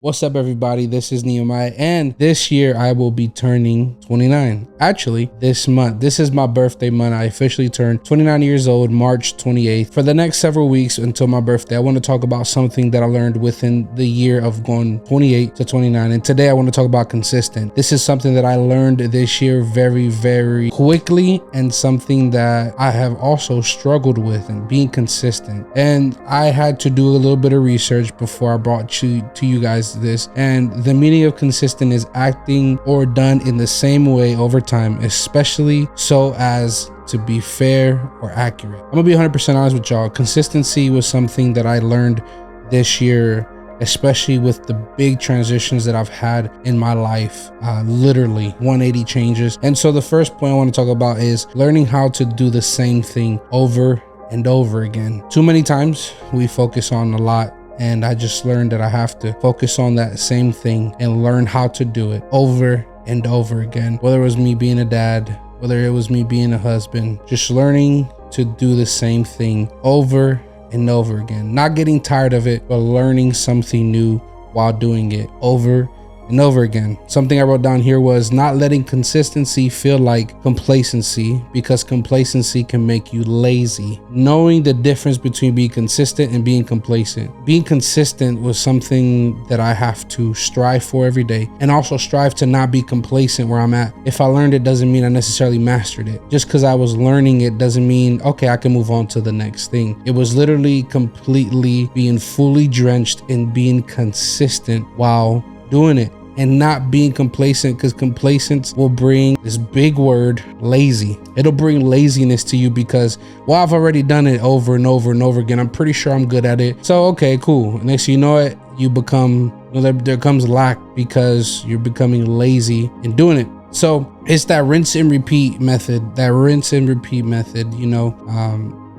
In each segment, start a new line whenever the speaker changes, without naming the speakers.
What's up, everybody? This is Nehemiah, and this year I will be turning 29. Actually, this month. This is my birthday month. I officially turned 29 years old, March 28th. For the next several weeks until my birthday, I want to talk about something that I learned within the year of going 28 to 29. And today I want to talk about consistent. This is something that I learned this year very quickly, and something that I have also struggled with, and being consistent. And I had to do a little bit of research before I brought to you guys this, and the meaning of consistent is acting or done in the same way over time, especially so as to be fair or accurate. I'm gonna be 100% honest with y'all. Consistency was something that I learned this year, especially with the big transitions that I've had in my life, literally 180 changes. And so the first point I want to talk about is learning how to do the same thing over and over again. Too many times we focus on a lot, and I just learned that I have to focus on that same thing and learn how to do it over and over again. Whether it was me being a dad, whether it was me being a husband, just learning to do the same thing over and over again. Not getting tired of it, but learning something new while doing it over and over again. Something I wrote down here was not letting consistency feel like complacency, because complacency can make you lazy. Knowing the difference between being consistent and being complacent. Being consistent was something that I have to strive for every day, and also strive to not be complacent where I'm at. If I learned it, doesn't mean I necessarily mastered it. Just because I was learning it doesn't mean, okay, I can move on to the next thing. It was literally completely being fully drenched in being consistent while doing it, and not being complacent, because complacence will bring this big word, lazy. It'll bring laziness to you because, well, I've already done it over and over and over again. I'm pretty sure I'm good at it. So, okay, cool. Next thing you know it, you become, there comes lack because you're becoming lazy in doing it. So it's that rinse and repeat method,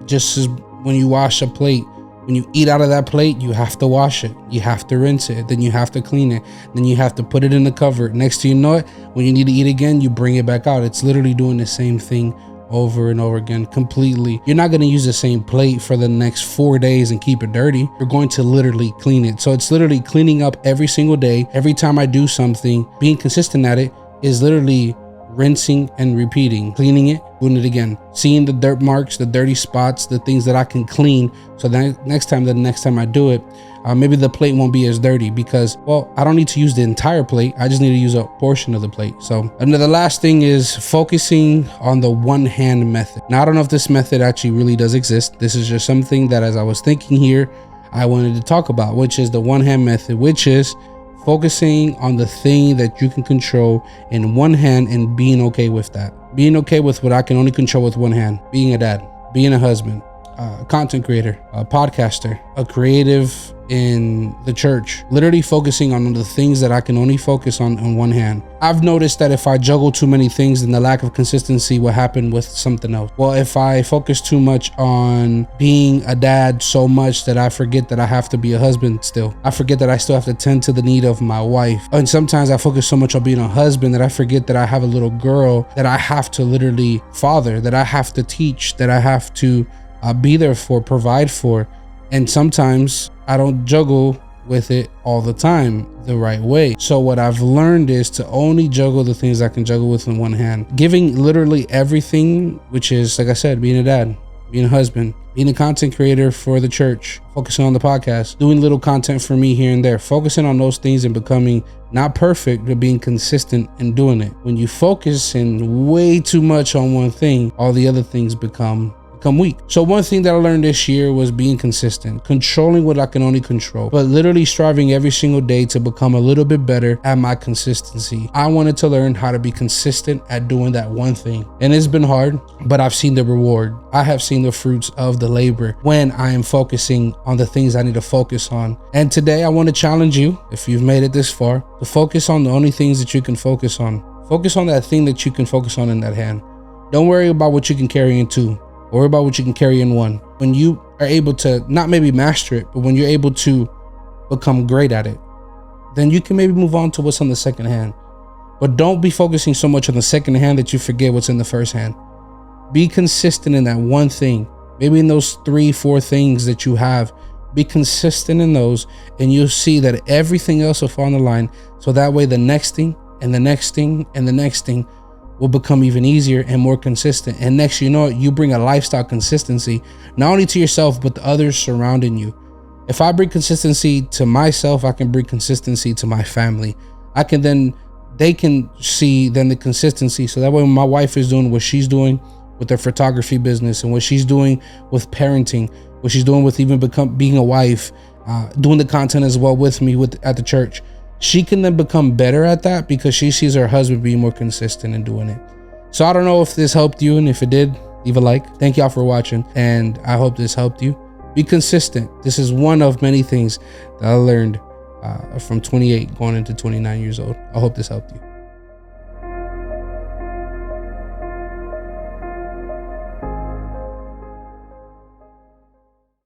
just as when you wash a plate. When you eat out of that plate, you have to wash it. You have to rinse it. Then you have to clean it. Then you have to put it in the cupboard. Next thing you know it, when you need to eat again, you bring it back out. It's literally doing the same thing over and over again completely. You're not going to use the same plate for the next 4 days and keep it dirty. You're going to literally clean it. So it's literally cleaning up every single day. Every time I do something, being consistent at it is literally rinsing and repeating, cleaning it, doing it again, seeing the dirt marks, the dirty spots, the things that I can clean, so that the next time I do it, maybe the plate won't be as dirty, because, well, I don't need to use the entire plate. I just need to use a portion of the plate. So another last thing is focusing on the one hand method. Now, I don't know if this method actually really does exist. This is just something that, as I was thinking here, I wanted to talk about, which is the one hand method, which is focusing on the thing that you can control in one hand and being okay with that. Being okay with what I can only control with one hand. Being a dad, being a husband, a content creator, a podcaster, a creative in the church. Literally focusing on the things that I can only focus on one hand. I've noticed that if I juggle too many things, then the lack of consistency will happen with something else. Well, if I focus too much on being a dad so much that I forget that I have to be a husband still. I forget that I still have to tend to the need of my wife. And sometimes I focus so much on being a husband that I forget that I have a little girl that I have to literally father, that I have to teach, that I have to be there for, provide for. And sometimes I don't juggle with it all the time the right way. So what I've learned is to only juggle the things I can juggle with in one hand. Giving literally everything, which is, like I said, being a dad, being a husband, being a content creator for the church, focusing on the podcast, doing little content for me here and there, focusing on those things and becoming not perfect, but being consistent in doing it. When you focus in way too much on one thing, all the other things become weak. So one thing that I learned this year was being consistent, controlling what I can only control, but literally striving every single day to become a little bit better at my consistency. I wanted to learn how to be consistent at doing that one thing. And it's been hard, but I've seen the reward. I have seen the fruits of the labor when I am focusing on the things I need to focus on. And today I want to challenge you, if you've made it this far, to focus on the only things that you can focus on. Focus on that thing that you can focus on in that hand. Don't worry about what you can carry in two. Worry about what you can carry in one. When you are able to not maybe master it, but when you're able to become great at it, then you can maybe move on to what's on the second hand. But don't be focusing so much on the second hand that you forget what's in the first hand. Be consistent in that one thing. Maybe in those 3-4 things that you have Be consistent in those, and you'll see that everything else will fall in the line. So that way the next thing and the next thing and the next thing will become even easier and more consistent. And next, you know, you bring a lifestyle consistency, not only to yourself, but the others surrounding you. If I bring consistency to myself, I can bring consistency to my family. They can see then the consistency. So that way, when my wife is doing what she's doing with her photography business, and what she's doing with parenting, what she's doing with even being a wife, doing the content as well with me at the church, she can then become better at that because she sees her husband being more consistent in doing it. So I don't know if this helped you, and if it did, leave a like. Thank y'all for watching, and I hope this helped you. Be consistent. This is one of many things that I learned from 28 going into 29 years old. I hope this helped you.